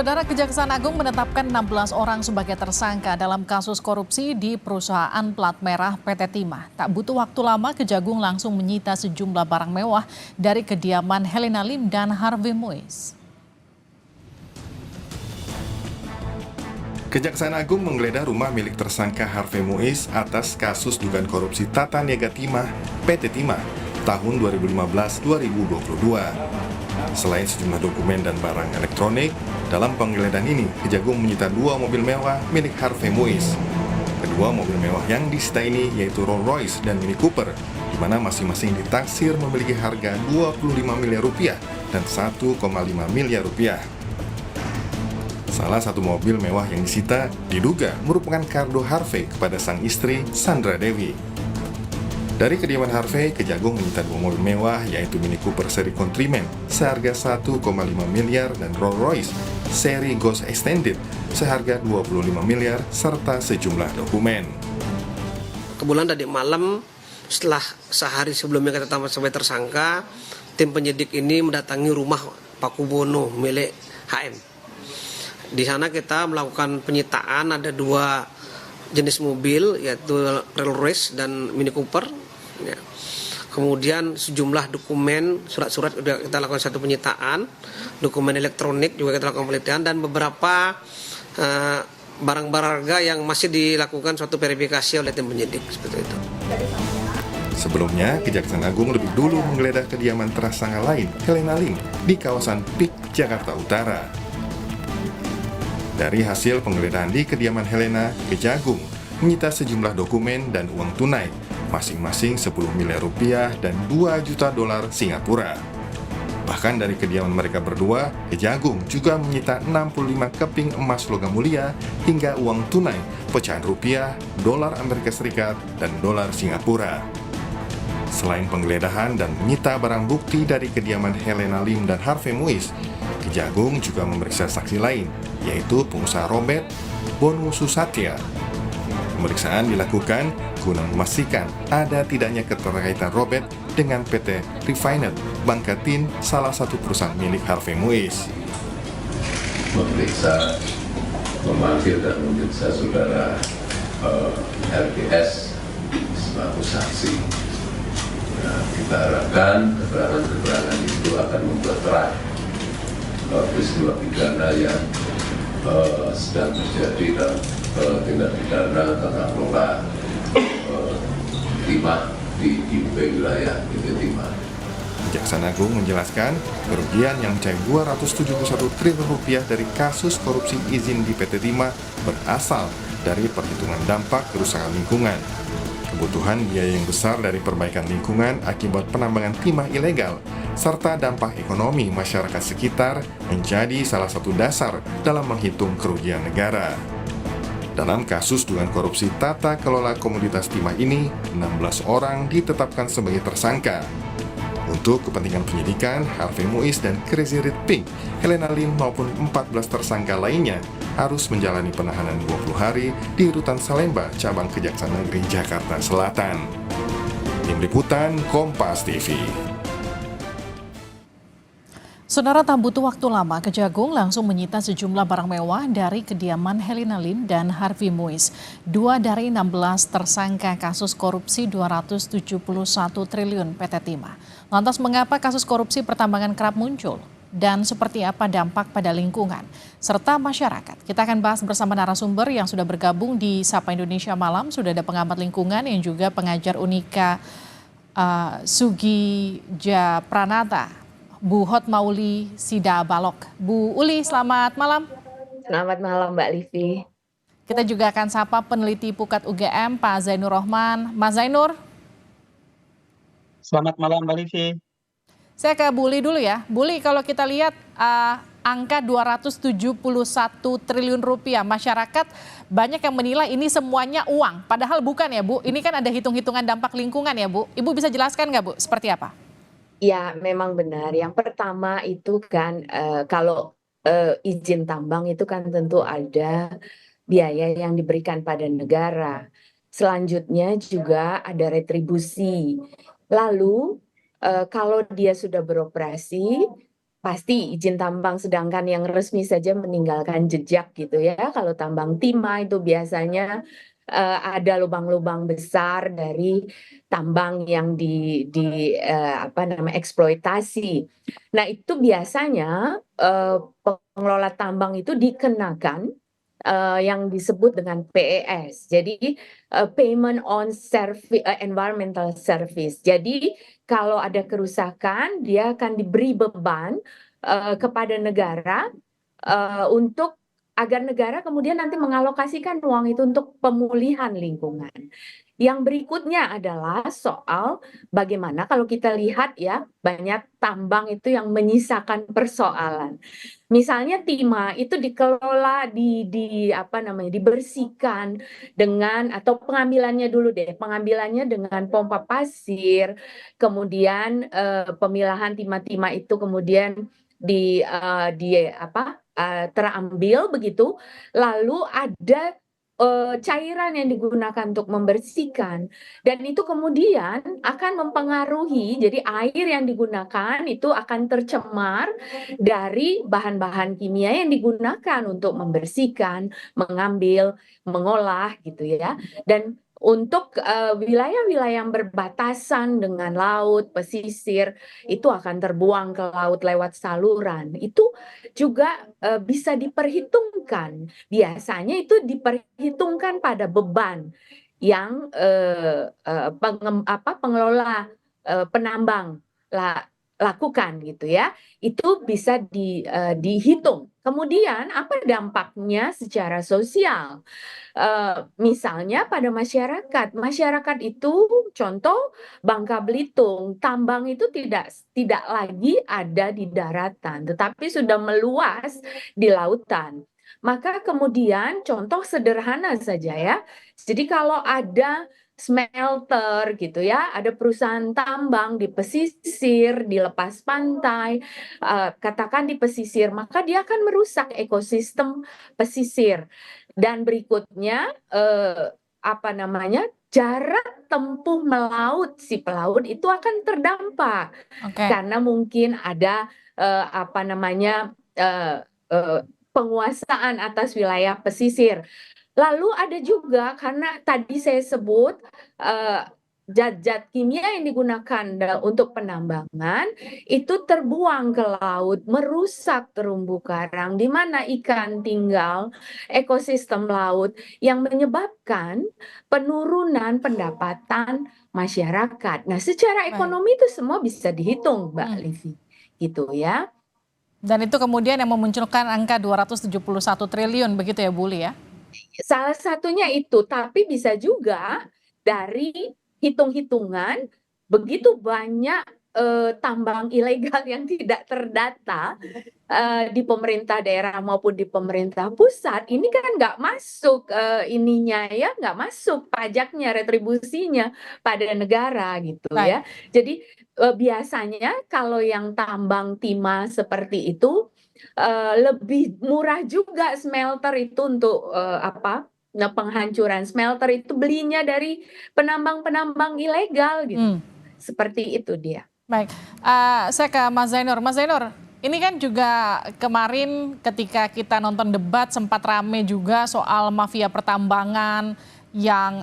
Saudara, Kejaksaan Agung menetapkan 16 orang sebagai tersangka dalam kasus korupsi di perusahaan plat merah PT Timah. Tak butuh waktu lama, Kejagung langsung menyita sejumlah barang mewah dari kediaman Helena Lim dan Harvey Moise. Kejaksaan Agung menggeledah rumah milik tersangka Harvey Moise atas kasus dugaan korupsi Tata Niaga Timah PT Timah tahun 2015-2022. Selain sejumlah dokumen dan barang elektronik, dalam penggeledahan ini Kejagung menyita 2 mobil mewah milik Harvey Moise. Kedua mobil mewah yang disita ini yaitu Rolls Royce dan Mini Cooper, di mana masing-masing ditaksir memiliki harga 25 miliar rupiah dan 1,5 miliar rupiah. Salah satu mobil mewah yang disita diduga merupakan kado Harvey kepada sang istri Sandra Dewi. Dari kediaman Harvey, Kejagung menyita 2 mobil mewah yaitu Mini Cooper seri Countryman seharga 1,5 miliar dan Rolls Royce seri Ghost Extended seharga 25 miliar serta sejumlah dokumen. Kebetulan tadi malam setelah sehari sebelumnya kita tetapkan sebagai tersangka, tim penyidik ini mendatangi rumah Pak Kubono milik HM. Di sana kita melakukan penyitaan, ada 2 jenis mobil yaitu Rolls Royce dan Mini Cooper. Ya. Kemudian sejumlah dokumen, surat-surat sudah kita lakukan satu penyitaan, dokumen elektronik juga kita lakukan penelitian, dan beberapa barang-barang harga yang masih dilakukan suatu verifikasi oleh tim penyidik seperti itu. Sebelumnya, Kejaksaan Agung lebih dulu menggeledah kediaman tersangka lain, Helena Lim, di kawasan PIK, Jakarta Utara. Dari hasil penggeledahan di kediaman Helena, Kejagung menyita sejumlah dokumen dan uang tunai, masing-masing 10 miliar rupiah dan 2 juta dolar Singapura. Bahkan dari kediaman mereka berdua, Kejagung juga menyita 65 keping emas logam mulia hingga uang tunai, pecahan rupiah, dolar Amerika Serikat, dan dolar Singapura. Selain penggeledahan dan menyita barang bukti dari kediaman Helena Lim dan Harvey Moise, Kejagung juga memeriksa saksi lain, yaitu pengusaha Robert Bonu Susatya. Pemeriksaan dilakukan guna memastikan ada tidaknya keterkaitan Robert dengan PT Refinet Bangkatin, salah satu perusahaan milik Harvey Moise. Memeriksa, memanggil dan memeriksa saudara RPS sebagai saksi. Nah, kita harapkan keterangan-keterangan itu akan membuat terang peristiwa pidana yang sedang terjadi dalam tindak pidana tata kelola timah di wilayah PT Timah. Kejaksaan Agung menjelaskan kerugian yang mencapai 271 triliun rupiah dari kasus korupsi izin di PT Timah berasal dari perhitungan dampak kerusakan lingkungan, kebutuhan biaya yang besar dari perbaikan lingkungan akibat penambangan timah ilegal, serta dampak ekonomi masyarakat sekitar menjadi salah satu dasar dalam menghitung kerugian negara. Dalam kasus dugaan korupsi tata kelola komoditas timah ini, 16 orang ditetapkan sebagai tersangka. Untuk kepentingan penyidikan, Harvey Moise dan Crazy Rich Pink, Helena Lim maupun 14 tersangka lainnya harus menjalani penahanan 20 hari di Rutan Salemba, Cabang Kejaksaan Negeri Jakarta Selatan. Tim Liputan Kompas TV. Saudara, tak butuh waktu lama, Kejagung langsung menyita sejumlah barang mewah dari kediaman Helena Lim dan Harvey Moise. 2 dari 16 tersangka kasus korupsi 271 triliun PT Timah. Lantas mengapa kasus korupsi pertambangan kerap muncul? Dan seperti apa dampak pada lingkungan serta masyarakat? Kita akan bahas bersama narasumber yang sudah bergabung di Sapa Indonesia Malam. Sudah ada pengamat lingkungan yang juga pengajar Unika Sugija Pranata, Bu Hotmauli Sidabalok. Bu Uli, selamat malam. Selamat malam Mbak Livi. Kita juga akan sapa peneliti Pukat UGM, Pak Zainur Rohman. Mas Zainur. Selamat malam Mbak Livi. Saya ke Bu Uli dulu ya. Bu Uli, kalau kita lihat angka 271 triliun rupiah, masyarakat banyak yang menilai ini semuanya uang. Padahal bukan ya Bu, ini kan ada hitung-hitungan dampak lingkungan ya Bu. Ibu bisa jelaskan nggak Bu, seperti apa? Ya, memang benar. Yang pertama itu kan kalau izin tambang itu kan tentu ada biaya yang diberikan pada negara. Selanjutnya juga ada retribusi. Lalu kalau dia sudah beroperasi, pasti izin tambang, sedangkan yang resmi saja meninggalkan jejak gitu ya. Kalau tambang timah itu biasanya ada lubang-lubang besar dari tambang yang apa namanya eksploitasi. Nah, itu biasanya pengelola tambang itu dikenakan yang disebut dengan PES. Jadi Payment on Service, Environmental Service. Jadi kalau ada kerusakan, dia akan diberi beban kepada negara untuk agar negara kemudian nanti mengalokasikan uang itu untuk pemulihan lingkungan. Yang berikutnya adalah soal bagaimana kalau kita lihat ya, banyak tambang itu yang menyisakan persoalan. Misalnya timah itu dikelola di apa namanya dibersihkan dengan atau pengambilannya dulu deh, pengambilannya dengan pompa pasir, kemudian pemilahan timah-timah itu kemudian di apa terambil begitu, lalu ada cairan yang digunakan untuk membersihkan, dan itu kemudian akan mempengaruhi, jadi air yang digunakan itu akan tercemar dari bahan-bahan kimia yang digunakan untuk membersihkan, mengambil, mengolah gitu ya. Dan untuk wilayah-wilayah yang berbatasan dengan laut, pesisir, itu akan terbuang ke laut lewat saluran. Itu juga bisa diperhitungkan. Biasanya itu diperhitungkan pada beban yang pengelola penambang lakukan gitu ya. Itu bisa dihitung. Kemudian apa dampaknya secara sosial? Misalnya pada masyarakat itu contoh Bangka Belitung, tambang itu tidak lagi ada di daratan, tetapi sudah meluas di lautan. Maka kemudian contoh sederhana saja ya. Jadi kalau ada smelter gitu ya, ada perusahaan tambang di pesisir, di lepas pantai, katakan di pesisir, maka dia akan merusak ekosistem pesisir. Dan berikutnya apa namanya jarak tempuh melaut si pelaut itu akan terdampak Oke. karena mungkin ada apa namanya penguasaan atas wilayah pesisir. Lalu ada juga karena tadi saya sebut zat-zat kimia yang digunakan untuk penambangan itu terbuang ke laut, merusak terumbu karang di mana ikan tinggal, ekosistem laut yang menyebabkan penurunan pendapatan masyarakat. Nah, secara Baik. ekonomi itu semua bisa dihitung, Mbak Hmm. Livi. Gitu ya. Dan itu kemudian yang memunculkan angka 271 triliun begitu ya Bu Li ya? Salah satunya itu, tapi bisa juga dari hitung-hitungan begitu banyak tambang ilegal yang tidak terdata di pemerintah daerah maupun di pemerintah pusat, ini kan nggak masuk ininya ya, nggak masuk pajaknya, retribusinya pada negara gitu Baik. ya. Jadi biasanya kalau yang tambang timah seperti itu lebih murah juga smelter itu untuk apa? Nah, penghancuran smelter itu belinya dari penambang-penambang ilegal gitu. Hmm. Seperti itu dia. Baik, saya ke Mas Zainur. Mas Zainur, ini kan juga kemarin ketika kita nonton debat sempat rame juga soal mafia pertambangan yang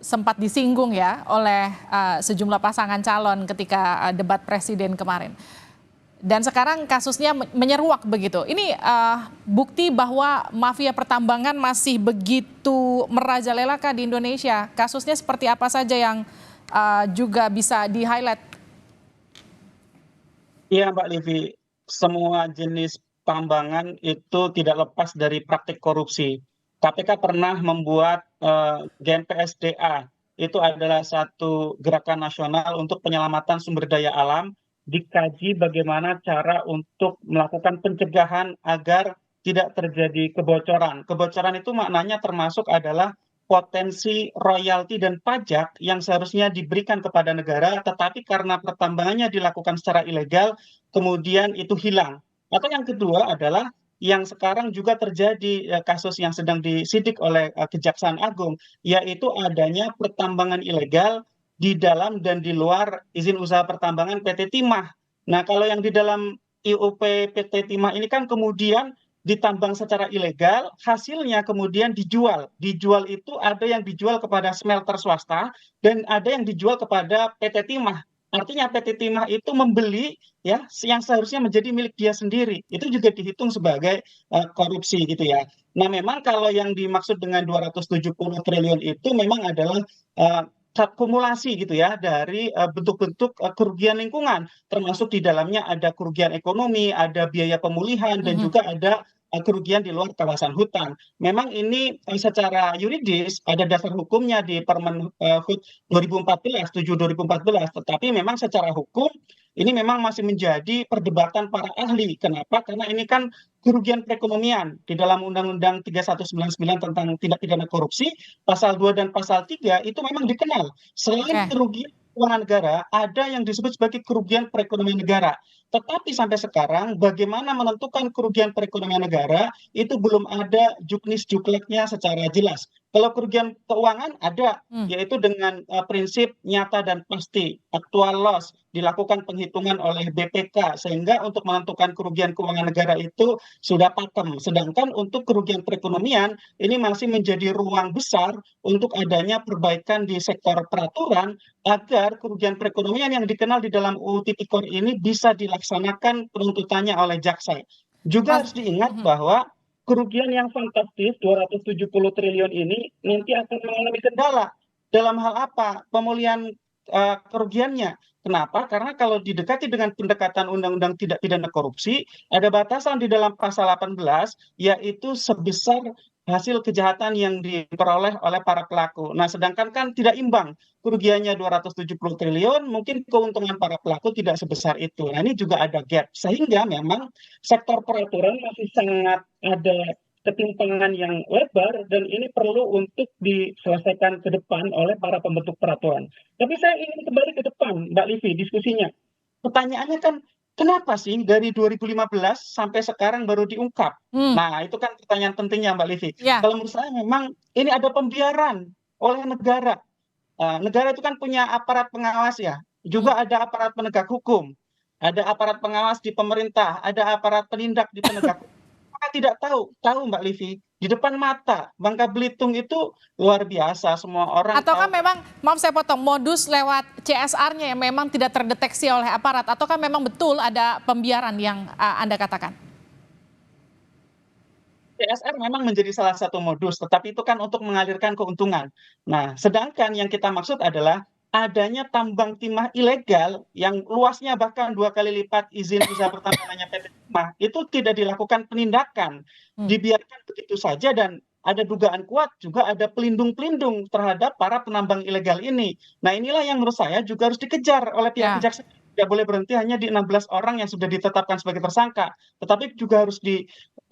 sempat disinggung ya oleh sejumlah pasangan calon ketika debat presiden kemarin. Dan sekarang kasusnya menyeruak begitu. Ini bukti bahwa mafia pertambangan masih begitu merajalela di Indonesia. Kasusnya seperti apa saja yang juga bisa di-highlight? Iya Mbak Livi, semua jenis tambangan itu tidak lepas dari praktik korupsi. KPK pernah membuat GNPSDA, itu adalah satu gerakan nasional untuk penyelamatan sumber daya alam, dikaji bagaimana cara untuk melakukan pencegahan agar tidak terjadi kebocoran. Kebocoran itu maknanya termasuk adalah potensi royalti dan pajak yang seharusnya diberikan kepada negara, tetapi karena pertambangannya dilakukan secara ilegal, kemudian itu hilang. Atau yang kedua adalah yang sekarang juga terjadi kasus yang sedang disidik oleh Kejaksaan Agung, yaitu adanya pertambangan ilegal di dalam dan di luar izin usaha pertambangan PT Timah. Nah, kalau yang di dalam IUP PT Timah ini kan kemudian ditambang secara ilegal, hasilnya kemudian dijual. Dijual itu ada yang dijual kepada smelter swasta dan ada yang dijual kepada PT Timah. Artinya PT Timah itu membeli ya yang seharusnya menjadi milik dia sendiri. Itu juga dihitung sebagai korupsi gitu ya. Nah, memang kalau yang dimaksud dengan 270 triliun itu memang adalah akumulasi gitu ya dari bentuk-bentuk kerugian lingkungan, termasuk di dalamnya ada kerugian ekonomi, ada biaya pemulihan, dan juga ada kerugian di luar kawasan hutan. Memang ini secara yuridis ada dasar hukumnya di Permen HUT 2014, 7 2014, tetapi memang secara hukum ini memang masih menjadi perdebatan para ahli. Kenapa? Karena ini kan kerugian perekonomian di dalam Undang-Undang 3199 tentang tindak pidana korupsi, pasal 2 dan pasal 3 itu memang dikenal. Selain Oke. kerugian keuangan negara, ada yang disebut sebagai kerugian perekonomian negara. Tetapi sampai sekarang bagaimana menentukan kerugian perekonomian negara itu belum ada juknis jukleknya secara jelas. Kalau kerugian keuangan ada, Hmm. yaitu dengan prinsip nyata dan pasti, actual loss, dilakukan penghitungan oleh BPK sehingga untuk menentukan kerugian keuangan negara itu sudah pakem. Sedangkan untuk kerugian perekonomian ini masih menjadi ruang besar untuk adanya perbaikan di sektor peraturan agar kerugian perekonomian yang dikenal di dalam UU Tipikor ini bisa dilaksanakan penuntutannya oleh jaksa. Juga Mas, harus diingat mhm. bahwa kerugian yang fantastis 270 triliun ini nanti akan mengalami kendala. Dalam hal apa? Pemulihan kerugiannya. Kenapa? Karena kalau didekati dengan pendekatan undang-undang tidak pidana korupsi, ada batasan di dalam pasal 18, yaitu sebesar hasil kejahatan yang diperoleh oleh para pelaku. Nah, sedangkan kan tidak imbang. Kerugiannya 270 triliun, mungkin keuntungan para pelaku tidak sebesar itu. Nah, ini juga ada gap. Sehingga memang sektor peraturan masih sangat ada ketimpangan yang lebar dan ini perlu untuk diselesaikan ke depan oleh para pembentuk peraturan. Tapi saya ingin kembali ke depan, Mbak Livi, diskusinya. Pertanyaannya kan, kenapa sih dari 2015 sampai sekarang baru diungkap? Hmm, Nah, itu kan pertanyaan pentingnya, Mbak Livi. ya. Kalau menurut saya memang ini ada pembiaran oleh negara. Negara itu kan punya aparat pengawas ya, Hmm. juga ada aparat penegak hukum, ada aparat pengawas di pemerintah, ada aparat penindak di penegak hukum. Kita tidak tahu Mbak Livi, di depan mata Bangka Belitung itu luar biasa, semua orang Ataukah tahu. memang, maaf saya potong, modus lewat CSR-nya yang memang tidak terdeteksi oleh aparat, ataukah memang betul ada pembiaran yang Anda katakan? CSR memang menjadi salah satu modus, tetapi itu kan untuk mengalirkan keuntungan. Nah, sedangkan yang kita maksud adalah adanya tambang timah ilegal yang luasnya bahkan 2 kali lipat izin usaha pertambangannya PT Timah, itu tidak dilakukan penindakan, Hmm. dibiarkan begitu saja dan ada dugaan kuat juga ada pelindung-pelindung terhadap para penambang ilegal ini. Nah, inilah yang menurut saya juga harus dikejar oleh pihak Ya. kejaksaan. Tidak boleh berhenti hanya di 16 orang yang sudah ditetapkan sebagai tersangka, tetapi juga harus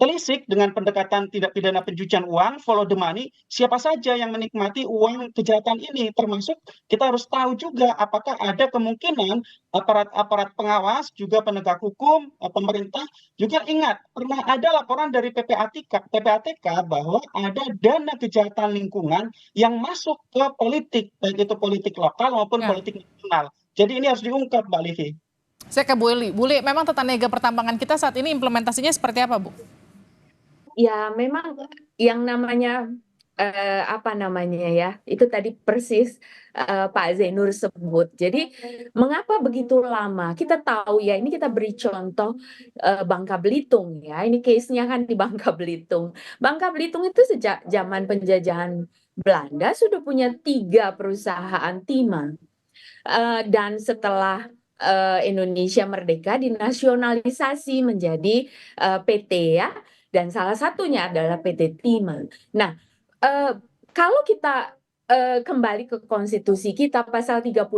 telisik dengan pendekatan tidak pidana pencucian uang, follow the money, siapa saja yang menikmati uang kejahatan ini, termasuk kita harus tahu juga apakah ada kemungkinan aparat-aparat pengawas, juga penegak hukum, pemerintah, juga ingat, pernah ada laporan dari PPATK bahwa ada dana kejahatan lingkungan yang masuk ke politik, baik itu politik lokal maupun Ya. politik nasional. Jadi ini harus diungkap, Mbak Livi. Saya ke Bu Eli. Bu Eli, memang tata niaga pertambangan kita saat ini implementasinya seperti apa, Bu? Ya, memang yang namanya apa namanya ya, itu tadi persis Pak Zainur sebut. Jadi mengapa begitu lama? Kita tahu ya, ini kita beri contoh Bangka Belitung ya. Ini case-nya kan di Bangka Belitung. Bangka Belitung itu sejak zaman penjajahan Belanda sudah punya 3 perusahaan timah. Dan setelah Indonesia merdeka dinasionalisasi menjadi PT ya, dan salah satunya adalah PT Timah. Nah, kalau kita kembali ke konstitusi kita pasal 33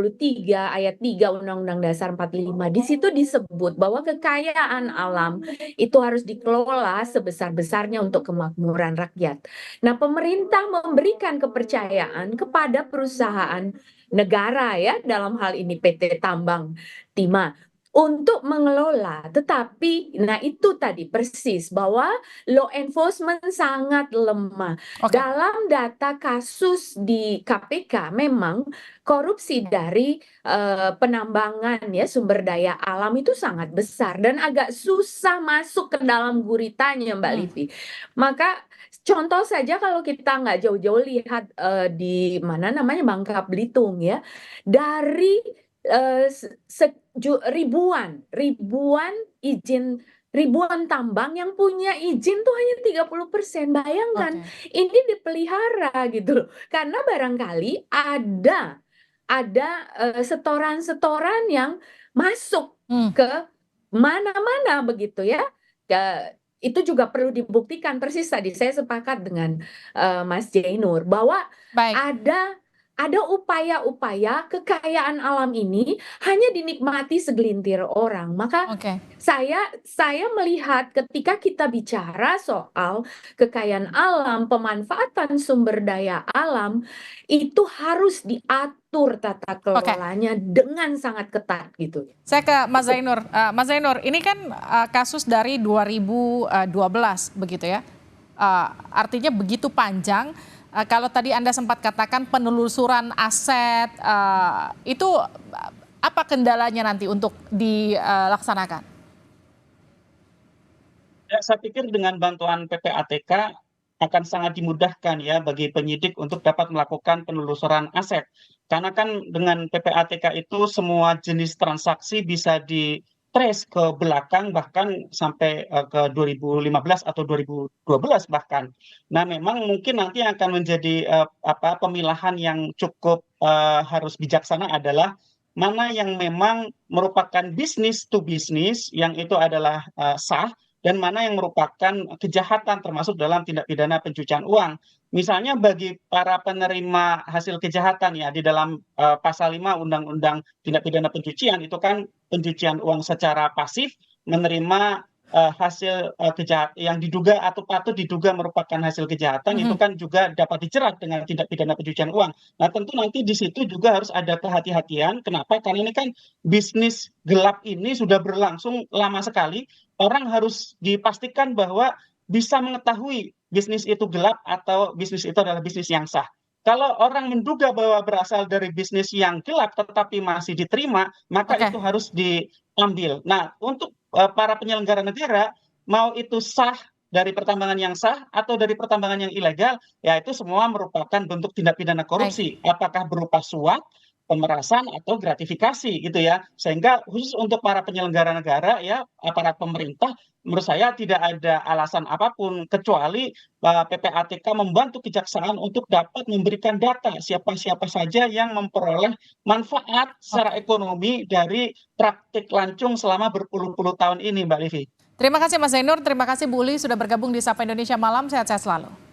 ayat 3 Undang-Undang Dasar 45, di situ disebut bahwa kekayaan alam itu harus dikelola sebesar-besarnya untuk kemakmuran rakyat. Nah, pemerintah memberikan kepercayaan kepada perusahaan negara ya, dalam hal ini PT Tambang Timah, untuk mengelola. Tetapi, nah itu tadi persis bahwa law enforcement sangat lemah. Oke. Dalam data kasus di KPK memang korupsi dari penambangan ya sumber daya alam itu sangat besar dan agak susah masuk ke dalam guritanya, Mbak Livi. Maka contoh saja kalau kita nggak jauh-jauh lihat di mana namanya Bangka Belitung ya, dari ribuan izin, ribuan tambang yang punya izin tuh hanya 30%. Bayangkan, Oke. ini dipelihara gitu loh. Karena barangkali ada setoran-setoran yang masuk Hmm, ke mana-mana begitu ya. Itu juga perlu dibuktikan. Persis tadi saya sepakat dengan Mas Jainur bahwa baik. ada upaya-upaya kekayaan alam ini hanya dinikmati segelintir orang. Maka Oke. saya melihat ketika kita bicara soal kekayaan alam, pemanfaatan sumber daya alam, itu harus diatur tata Oke. kelolanya dengan sangat ketat gitu. Saya ke Mas Zainur. Mas Zainur, ini kan kasus dari 2012 begitu ya. Artinya begitu panjang. Kalau tadi Anda sempat katakan penelusuran aset, itu apa kendalanya nanti untuk dilaksanakan? Ya, saya pikir dengan bantuan PPATK akan sangat dimudahkan ya bagi penyidik untuk dapat melakukan penelusuran aset. Karena kan dengan PPATK itu semua jenis transaksi bisa di-trace ke belakang bahkan sampai ke 2015 atau 2012 bahkan. Nah, memang mungkin nanti akan menjadi pemilahan yang cukup harus bijaksana adalah mana yang memang merupakan bisnis to bisnis yang itu adalah sah dan mana yang merupakan kejahatan termasuk dalam tindak pidana pencucian uang. Misalnya bagi para penerima hasil kejahatan ya di dalam pasal 5 Undang-Undang Tindak Pidana Pencucian itu kan pencucian uang secara pasif menerima hasil yang diduga atau patut diduga merupakan hasil kejahatan itu kan juga dapat dijerat dengan tindak pidana pencucian uang. Nah, tentu nanti di situ juga harus ada kehati-hatian. Kenapa? Karena ini kan bisnis gelap ini sudah berlangsung lama sekali. Orang harus dipastikan bahwa bisa mengetahui bisnis itu gelap atau bisnis itu adalah bisnis yang sah. Kalau orang menduga bahwa berasal dari bisnis yang gelap tetapi masih diterima, maka Oke. itu harus diambil. Nah, untuk para penyelenggara negara, mau itu sah dari pertambangan yang sah atau dari pertambangan yang ilegal, ya itu semua merupakan bentuk tindak pidana Baik. korupsi. Apakah berupa suap, pemerasan atau gratifikasi gitu ya. Sehingga khusus untuk para penyelenggara negara ya aparat pemerintah menurut saya tidak ada alasan apapun kecuali PPATK membantu kejaksaan untuk dapat memberikan data siapa-siapa saja yang memperoleh manfaat secara Oke. ekonomi dari praktik lancung selama berpuluh-puluh tahun ini, Mbak Livi. Terima kasih Mas Zainur, terima kasih Bu Uli sudah bergabung di Sapa Indonesia Malam. Sehat-sehat selalu.